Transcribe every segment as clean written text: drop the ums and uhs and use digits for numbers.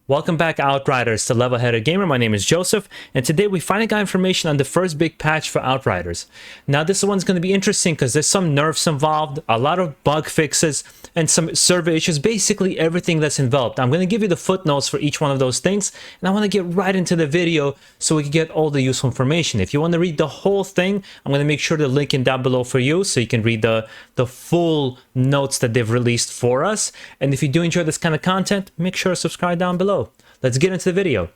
Welcome back, Outriders, to Level-Headed Gamer. My name is Joseph, and today we finally got information on the first big patch for Outriders. Now, this one's going to be interesting because there's some nerfs involved, a lot of bug fixes, and some server issues, basically everything that's involved. I'm going to give you the footnotes for each one of those things, and I want to get right into the video so we can get all the useful information. If you want to read the whole thing, I'm going to make sure to link it down below for you so you can read the full notes that they've released for us. And if you do enjoy this kind of content, make sure to subscribe down below. Let's get into the video.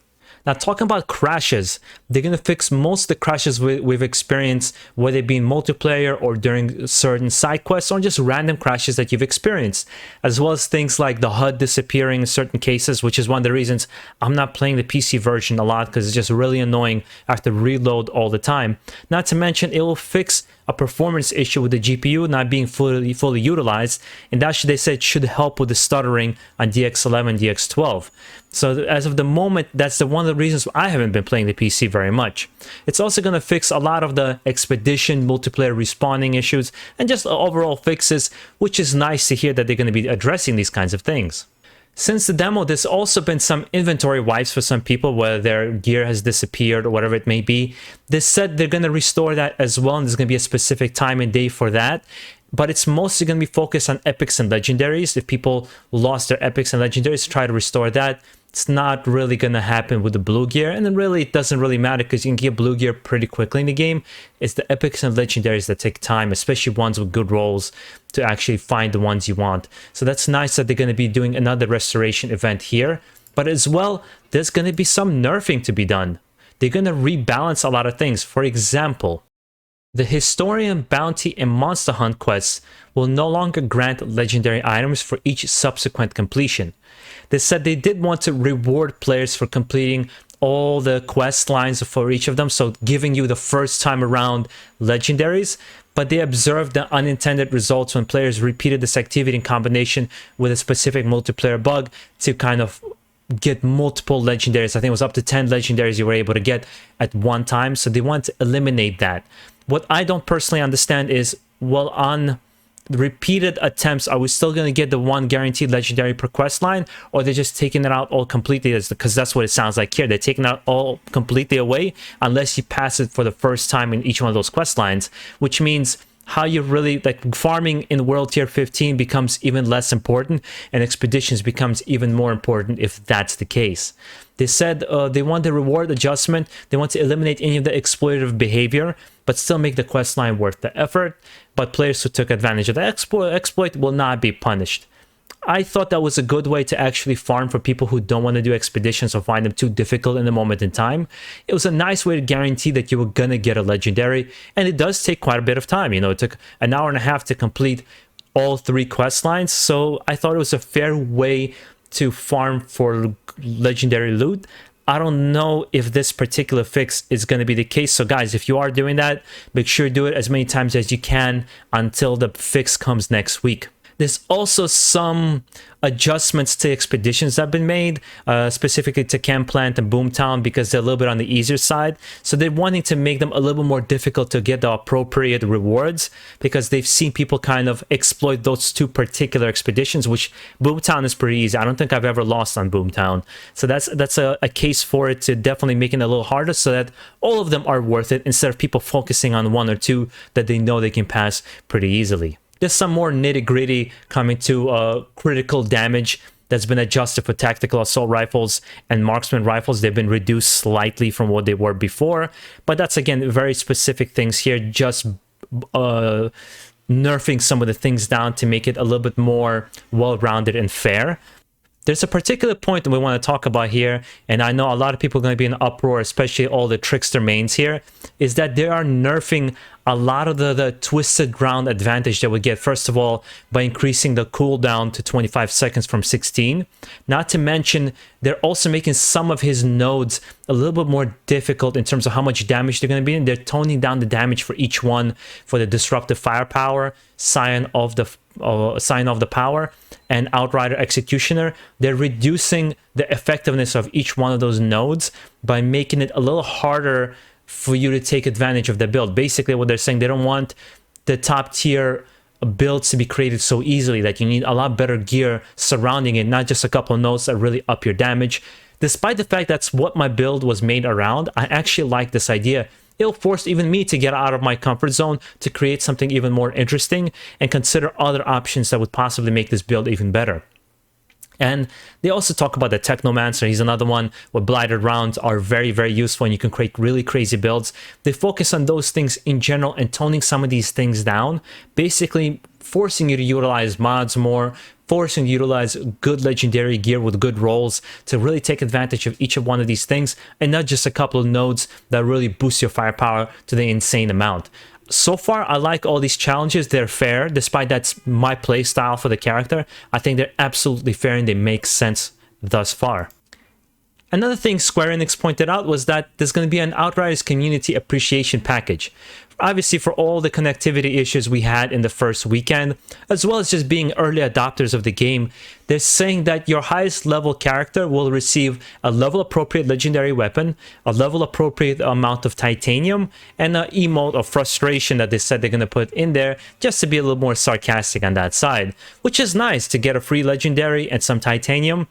Now, talking about crashes, they're going to fix most of the crashes we've experienced, whether it be in multiplayer or during certain side quests or just random crashes that you've experienced, as well as things like the HUD disappearing in certain cases, which is one of the reasons I'm not playing the PC version a lot because it's just really annoying. I have to reload all the time. Not to mention, it will fix a performance issue with the GPU not being fully utilized, and that they said should help with the stuttering on DX11, DX12. So as of the moment, that's one of the reasons I haven't been playing the PC very much. It's also going to fix a lot of the expedition multiplayer respawning issues and just overall fixes, which is nice to hear that they're going to be addressing these kinds of things. Since the demo, there's also been some inventory wipes for some people, whether their gear has disappeared or whatever it may be. They said they're going to restore that as well, and there's going to be a specific time and day for that. But it's mostly going to be focused on epics and legendaries. If people lost their epics and legendaries, try to restore that. It's not really going to happen with the blue gear, and then really it doesn't really matter because you can get blue gear pretty quickly in the game. It's the epics and legendaries that take time, especially ones with good rolls, to actually find the ones you want. So that's nice that they're going to be doing another restoration event here. But as well, there's going to be some nerfing to be done. They're going to rebalance a lot of things. For example, the Historian, Bounty, and Monster Hunt quests will no longer grant legendary items for each subsequent completion. They said they did want to reward players for completing all the quest lines for each of them, so giving you the first time around legendaries, but they observed the unintended results when players repeated this activity in combination with a specific multiplayer bug to kind of get multiple legendaries. I think it was up to 10 legendaries you were able to get at one time, so they want to eliminate that. What I don't personally understand is, well, on repeated attempts, are we still going to get the one guaranteed legendary per quest line, or they're just taking it out all completely? Because that's what it sounds like here. They're taking it all completely away unless you pass it for the first time in each one of those quest lines, which means how you really, like, farming in World Tier 15 becomes even less important, and expeditions becomes even more important if that's the case. They said they want the reward adjustment. They want to eliminate any of the exploitative behavior, but still make the quest line worth the effort. But players who took advantage of the exploit will not be punished. I thought that was a good way to actually farm for people who don't want to do expeditions or find them too difficult in the moment in time. It was a nice way to guarantee that you were going to get a legendary, and it does take quite a bit of time. You know, it took an hour and a half to complete all 3 quest lines, so I thought it was a fair way to farm for legendary loot. I don't know if this particular fix is going to be the case. So guys, if you are doing that, make sure to do it as many times as you can until the fix comes next week. There's also some adjustments to expeditions that have been made, specifically to Camp Plant and Boomtown, because they're a little bit on the easier side. So they're wanting to make them a little bit more difficult to get the appropriate rewards, because they've seen people kind of exploit those 2 particular expeditions, which Boomtown is pretty easy. I don't think I've ever lost on Boomtown. So that's a case for it to definitely make it a little harder so that all of them are worth it, instead of people focusing on 1 or 2 that they know they can pass pretty easily. There's some more nitty-gritty coming to critical damage that's been adjusted for tactical assault rifles and marksman rifles. They've been reduced slightly from what they were before, but that's, again, very specific things here, just nerfing some of the things down to make it a little bit more well-rounded and fair. There's a particular point that we want to talk about here, and I know a lot of people are going to be in uproar, especially all the trickster mains here, is that they are nerfing a lot of the twisted ground advantage that we get, first of all, by increasing the cooldown to 25 seconds from 16. Not to mention, they're also making some of his nodes a little bit more difficult in terms of how much damage they're going to be in. They're toning down the damage for each one for the Disruptive Firepower, Scion of the Power, and Outrider Executioner. They're reducing the effectiveness of each one of those nodes by making it a little harder for you to take advantage of the build. Basically, what they're saying, they don't want the top tier builds to be created so easily that you need a lot better gear surrounding it, not just a couple of nodes that really up your damage. Despite the fact that's what my build was made around, I actually like this idea. It'll force even me to get out of my comfort zone to create something even more interesting and consider other options that would possibly make this build even better. And they also talk about the Technomancer. He's another one where blighted rounds are very, very useful and you can create really crazy builds. They focus on those things in general and toning some of these things down, basically forcing you to utilize mods more, forcing you to utilize good legendary gear with good rolls to really take advantage of each of one of these things, and not just a couple of nodes that really boost your firepower to the insane amount. So far, I like all these challenges. They're fair, despite that's my play style for the character. I think they're absolutely fair and they make sense thus far. Another thing Square Enix pointed out was that there's going to be an Outriders community appreciation package. Obviously, for all the connectivity issues we had in the first weekend, as well as just being early adopters of the game, they're saying that your highest level character will receive a level appropriate legendary weapon, a level appropriate amount of titanium, and an emote of frustration that they said they're going to put in there just to be a little more sarcastic on that side, which is nice to get a free legendary and some titanium.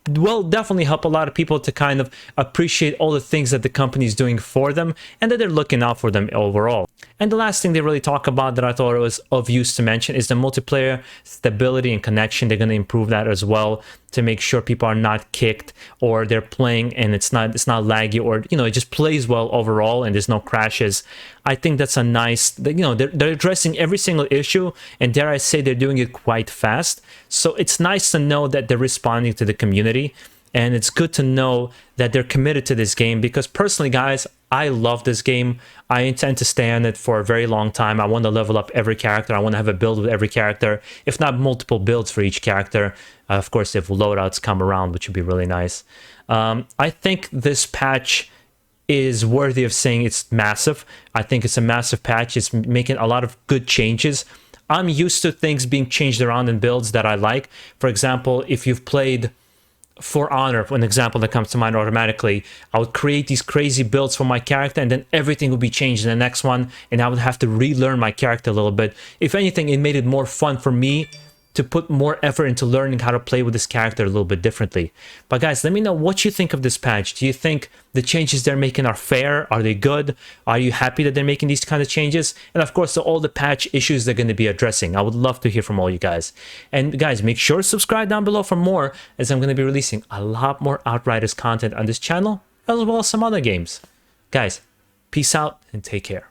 Will definitely help a lot of people to kind of appreciate all the things that the company is doing for them and that they're looking out for them overall. And the last thing they really talk about that I thought it was of use to mention is the multiplayer stability and connection. They're going to improve that as well to make sure people are not kicked or they're playing and it's not laggy, or it just plays well overall and there's no crashes. I think that's a nice, they're addressing every single issue, and dare I say they're doing it quite fast. So it's nice to know that they're responding to the community, and it's good to know that they're committed to this game, because personally, guys, I love this game. I intend to stay on it for a very long time. I want to level up every character. I want to have a build with every character, if not multiple builds for each character. Of course, if loadouts come around, which would be really nice. I think this patch is worthy of saying it's massive. I think it's a massive patch. It's making a lot of good changes. I'm used to things being changed around in builds that I like. For example, if you've played For Honor, an example that comes to mind automatically, I would create these crazy builds for my character and then everything would be changed in the next one and I would have to relearn my character a little bit. If anything, it made it more fun for me to put more effort into learning how to play with this character a little bit differently. But guys, let me know what you think of this patch. Do you think the changes they're making are fair? Are they good? Are you happy that they're making these kind of changes? And of course, all the patch issues they're going to be addressing. I would love to hear from all you guys. And guys, make sure to subscribe down below for more, as I'm going to be releasing a lot more Outriders content on this channel, as well as some other games. Guys, peace out and take care.